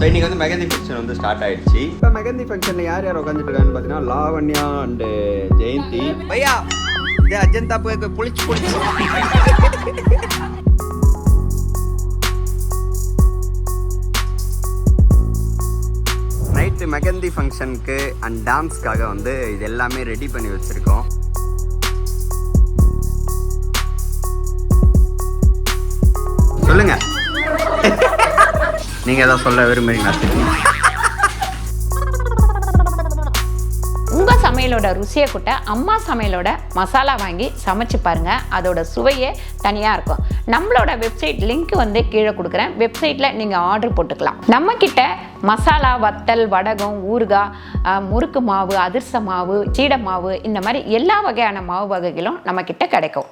இன்னைக்கு வந்து மெகந்தி ஃபங்க்ஷன் வந்து ஸ்டார்ட் ஆயிடுச்சு. இப்போ மெகந்தி ஃபங்க்ஷனில் யார் யார் உட்காந்துட்டு இருக்கான்னு பார்த்தீங்கன்னா லாவண்யா அண்டு ஜெயந்தி. பையா இது அஜந்தா போய் புளிச்சு நைட்டு மெகந்தி ஃபங்க்ஷனுக்கு அண்ட் டான்ஸ்க்காக வந்து இது எல்லாமே ரெடி பண்ணி வச்சுருக்கோம். சொல்லுங்க, நீங்க ஏதாவது சொல்ல விரும்புறீங்களா? உங்க சமையலோட ருசியை கூட்ட அம்மா சமையலோட மசாலா வாங்கி சமைச்சு பாருங்க. அதோட சுவையே தனியா இருக்கும். நம்மளோட வெப்சைட் லிங்க் வந்து கீழே கொடுக்குறேன். வெப்சைட்ல நீங்க ஆர்டர் போட்டுக்கலாம். நம்ம கிட்ட மசாலா, வத்தல், வடகம், ஊறுகாய், முறுக்கு மாவு, அதிர்ச மாவு, சீடை மாவு, இந்த மாதிரி எல்லா வகையான மாவு வகைகளும் நம்ம கிட்ட கிடைக்கும்.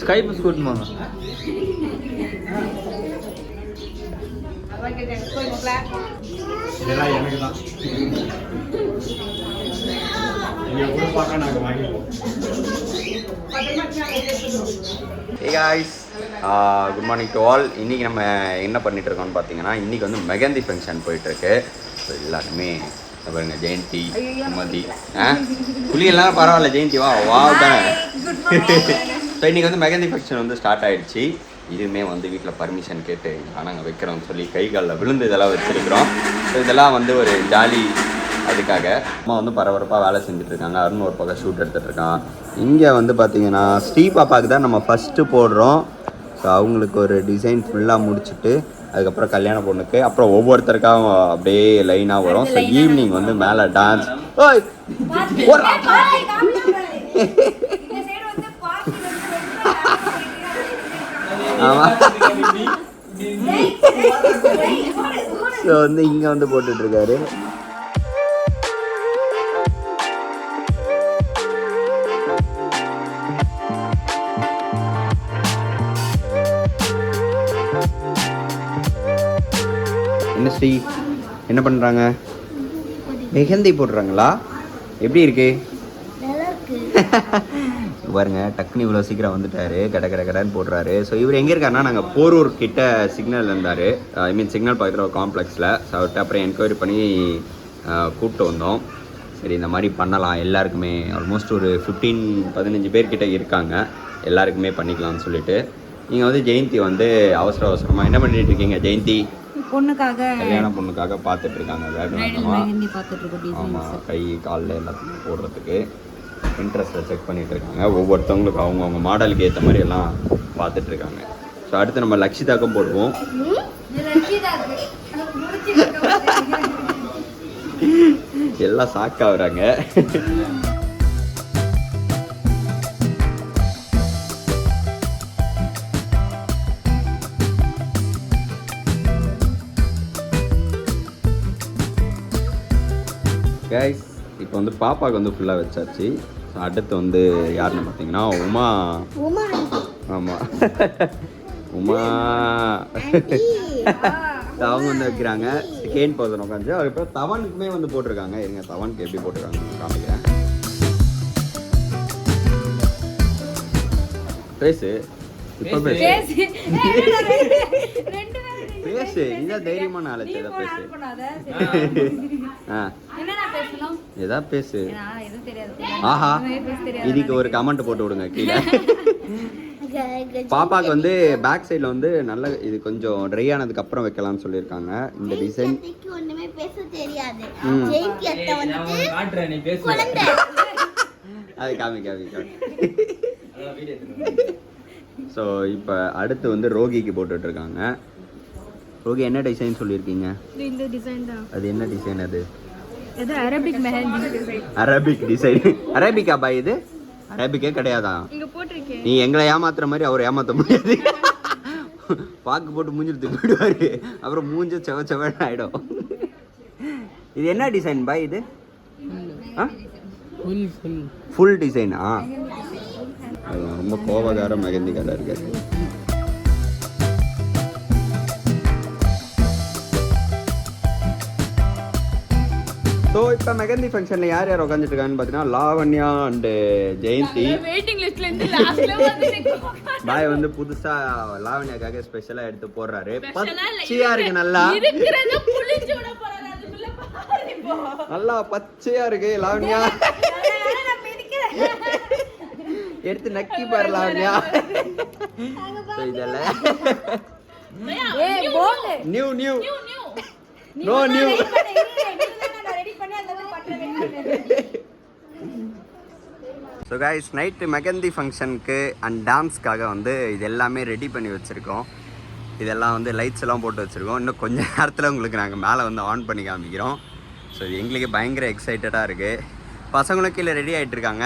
Skype கூட்டிட்டு போங்க. இதெல்லாம் எனக்கு தான். நீங்க கூட பார்க்க நாங்க வாங்கிப்போம். Hey guys, good morning to all. இன்னைக்கு நம்ம என்ன பண்ணிட்டு இருக்கோம்னு பார்த்தீங்கன்னா, இன்னைக்கு வந்து மெகந்தி ஃபங்க்ஷன் போயிட்டு இருக்கு. ஸோ எல்லாருமே பாருங்க, ஜெயந்தி, மதி, புளியெல்லாம் பரவாயில்ல, ஜெயந்தி வா தானே. ஸோ இன்னைக்கு வந்து மெகந்தி ஃபங்க்ஷன் வந்து ஸ்டார்ட் ஆயிடுச்சு. இதுவுமே வந்து வீட்டில் பர்மிஷன் கேட்டு நாங்கள் வைக்கிறோம்னு சொல்லி கை காலில் விழுந்து இதெல்லாம் வச்சுருக்கிறோம். ஸோ இதெல்லாம் வந்து ஒரு ஜாலி. அதுக்காக அம்மா வந்து பரபரப்பாக வேலை செஞ்சுட்ருக்காங்க. அருண் ஒரு பக்கம் ஷூட் எடுத்துகிட்ருக்கான். இங்கே வந்து பார்த்தீங்கன்னா ஸ்ரீ பாப்பாவுக்கு தான் நம்ம ஃபஸ்ட்டு போடுறோம். ஸோ அவங்களுக்கு ஒரு டிசைன் ஃபுல்லாக முடிச்சுட்டு அதுக்கப்புறம் கல்யாண பொண்ணுக்கு அப்புறம் ஒவ்வொருத்தருக்காக அப்படியே லைனாக வரும். ஸோ ஈவினிங் வந்து மேலே டான்ஸ். ஆமாம். ஸோ வந்து இங்கே வந்து போட்டுட்ருக்காரு. என்ன ஸ்ரீ என்ன பண்ணுறாங்க? மெஹந்தி போடுறாங்களா? எப்படி இருக்கு? பாருங்க, டக்குனு இவ்வளோ சீக்கிரம் வந்துட்டாரு. கடைன்னு போடுறாரு. ஸோ இவர் எங்கே இருக்காருன்னா, நாங்கள் போரூர் கிட்ட சிக்னல் இருந்தார். சிக்னல் பக்கத்தில் ஒரு காம்ப்ளெக்ஸில். ஸோ அவர்கிட்ட அப்புறம் என்கொயரி பண்ணி கூப்பிட்டு வந்தோம். சரி, இந்த மாதிரி பண்ணலாம், எல்லாருக்குமே ஆல்மோஸ்ட் ஒரு 15 பேர்கிட்ட இருக்காங்க, எல்லாருக்குமே பண்ணிக்கலாம்னு சொல்லிட்டு. நீங்கள் வந்து ஜெயந்தி வந்து அவசரமாக என்ன பண்ணிட்டு இருக்கீங்க? ஜெயந்தி பொண்ணுக்காக, கல்யாண பொண்ணுக்காக பார்த்துட்டு இருக்காங்க. ஆமாம், கை காலில் எல்லாத்துக்கும் போடுறதுக்கு இன்ட்ரெஸ்ட்டில் செக் பண்ணிட்டு இருக்காங்க. ஒவ்வொருத்தவங்களுக்கு அவங்கவுங்க மாடலுக்கு ஏற்ற மாதிரி எல்லாம் பார்த்துட்டு இருக்காங்க. ஸோ அடுத்து நம்ம லக்ஷிதாக்கும் போடுவோம். எல்லாம் ஷாக்காகிறாங்க. கைஸ், இப்போ வந்து பாப்பாவுக்கு வந்து ஃபுல்லாக வச்சாச்சு. அடுத்து வந்து யாருன்னு பார்த்தீங்கன்னா உமா. ஆமாம், உமா அவங்க வந்து வைக்கிறாங்க. செகண்ட் பர்சன் உட்காந்து. அதுக்கப்புறம் தவனுக்குமே வந்து போட்டிருக்காங்க. இருங்க, தவனுக்கு எப்படி போட்டிருக்காங்க காமிக்கிறேன். பேசு, இப்போ பேசு, பேசு. இதான் தைரியமான ஆளு. ஏதா பேசு. ஆஹா, இதுக்கு ஒரு கமெண்ட் போட்டு விடுங்க கீழே. பாப்பாக்கு வந்து பேக் சைடில் வந்து நல்ல இது கொஞ்சம் ட்ரை ஆனதுக்கு அப்புறம் வைக்கலாம்னு சொல்லியிருக்காங்க. இந்த டிசைன் ஒண்ணுமே பேச தெரியாது. அது காமி. ஸோ இப்போ அடுத்து வந்து ரோகிக்கு போட்டுட்டு இருக்காங்க. ரோகி, என்ன டிசைன் சொல்லியிருக்கீங்க? இந்த டிசைன் தான். அது என்ன டிசைன்? அது அரபிக் மெஹந்தி. Arabic design. அரபிக்கா பாய்? இது அரபிக்கே கிடையாதா? இங்க போட்டுருக்கேன். நீ எங்களை ஏமாத்துற மாதிரி அவர் ஏமாத்த முடியாது. பாக்கு போட்டு மூஞ்சிட்டு போயிடுவாரு. அப்புறம் மூஞ்ச செவன்னு ஆயிடும். இது என்ன டிசைன் பாய்? இது ஃபுல் டிசைனா? ரொம்ப கோபக்கார மெகந்தி கடை இருக்காரு. ஸோ இப்போ மெகந்தி ஃபங்க்ஷனில் யார் உட்காந்துட்டு இருக்கான்னு பார்த்தீங்கன்னா லாவண்யா அண்டு ஜெயந்தி. பாய் வந்து புதுசாக லாவண்யாக்காக ஸ்பெஷலாக எடுத்து போடுறாரு. பச்சையா இருக்கு, நல்லா நல்லா பச்சையா இருக்கு. லாவண்யா எடுத்து நக்கி பாரு லாவண்யா. இதெல்லாம் new no new. So guys, night mehndi ஃபங்க்ஷனுக்கு அண்ட் டான்ஸ்க்காக வந்து இது எல்லாமே ரெடி பண்ணி வச்சுருக்கோம். இதெல்லாம் வந்து லைட்ஸ் எல்லாம் போட்டு வச்சுருக்கோம். இன்னும் கொஞ்சம் நேரத்தில் உங்களுக்கு நாங்கள் மேலே வந்து ஆன் பண்ணி காமிக்கிறோம். ஸோ இது எங்களுக்கு பயங்கர எக்ஸைட்டடாக இருக்குது. பசங்களும் கீழே ரெடி ஆகிட்டுருக்காங்க.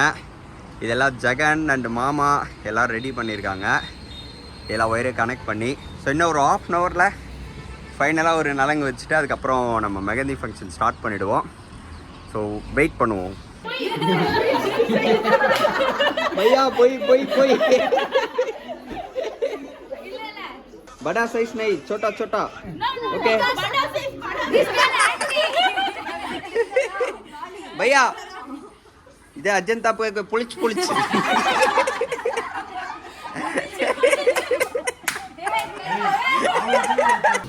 இதெல்லாம் ஜெகன் அண்ட் மாமா எல்லோரும் ரெடி பண்ணியிருக்காங்க. இதெல்லாம் ஒயரை கனெக்ட் பண்ணி. ஸோ இன்னும் ஒரு 1/2 ஹவரில் ஃபைனலாக ஒரு நலங்கு வச்சுட்டு அதுக்கப்புறம் நம்ம மெகந்தி ஃபங்க்ஷன் ஸ்டார்ட் பண்ணிவிடுவோம். ஸோ வெயிட் பண்ணுவோம். பையா போய் बड़ा साइज नहीं, छोटा छोटा. ओके भैया இது அஜந்தா போய் புளிச்சு புளிச்சு.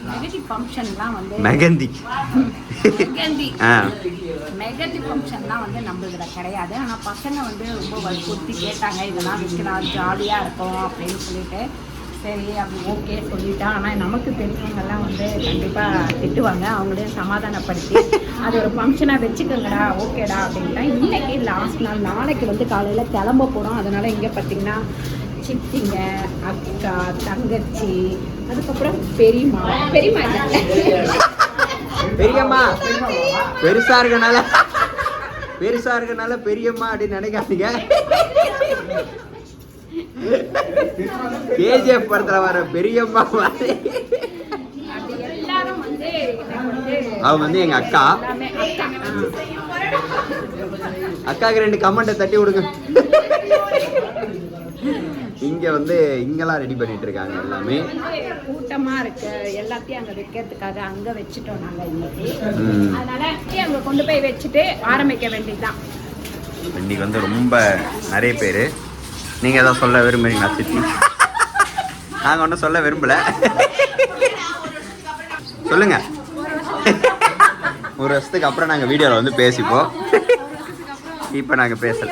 மெகந்தி ஃபங்க்ஷன்லாம் வந்து மெகந்தி மெகந்தி ஃபங்க்ஷன்லாம் வந்து நம்மளதுல கிடையாது. ஆனால் பசங்க வந்து ரொம்ப வற்புறுத்தி கேட்டாங்க இதெல்லாம் வைக்கலாம் ஜாலியாக இருக்கும் அப்படின்னு சொல்லிட்டு சரி அப்படி ஓகே சொல்லிட்டேன். ஆனால் நமக்கு தெரிஞ்சவங்கெல்லாம் வந்து கண்டிப்பாக திட்டுவாங்க. அவங்களையும் சமாதானப்படுத்தி அது ஒரு ஃபங்க்ஷனாக வச்சுக்கோங்கடா ஓகேடா அப்படின்ட்டா. இன்றைக்கி லாஸ்ட் நாள், நாளைக்கு வந்து காலையில் கிளம்ப போகிறோம். அதனால் இங்கே பார்த்திங்கன்னா சித்திங்க, அக்கா, தங்கச்சி, அதுக்கப்புறம் பெரியம்மா பெரியம்மா பெருசா இருக்கனால பெரியம்மா அப்படின்னு நினைக்காதீங்க. கேஜிஎஃப் படத்துல வர பெரியம்மா மாதிரி அவங்க வந்து எங்க அக்கா. அக்காவுக்கு 2 கமெண்ட்டை தட்டி விடுங்க. இங்க வந்து இங்கெல்லாம் ரெடி பண்ணிட்டு இருக்காங்க. எல்லாமே கூட்டமா இருக்கு. எல்லாத்தையும் அங்க வைக்கிறதுக்காக அங்க வச்சுட்டோம் நாங்க இன்னைக்கு. அதனால அங்க கொண்டு போய் வச்சுட்டு ஆரம்பிக்க வேண்டியதுதான். இன்னைக்கு வந்து ரொம்ப நிறைய பேர். நீங்க ஏதாவது சொல்ல விரும்புறீங்களா சித்தி? நாங்க ஒன்றும் சொல்ல விரும்பல. சொல்லுங்க. 1 வருஷத்துக்கு அப்புறம் நாங்க வீடியோல வந்து பேசிப்போம். இப்ப நாங்க பேசல.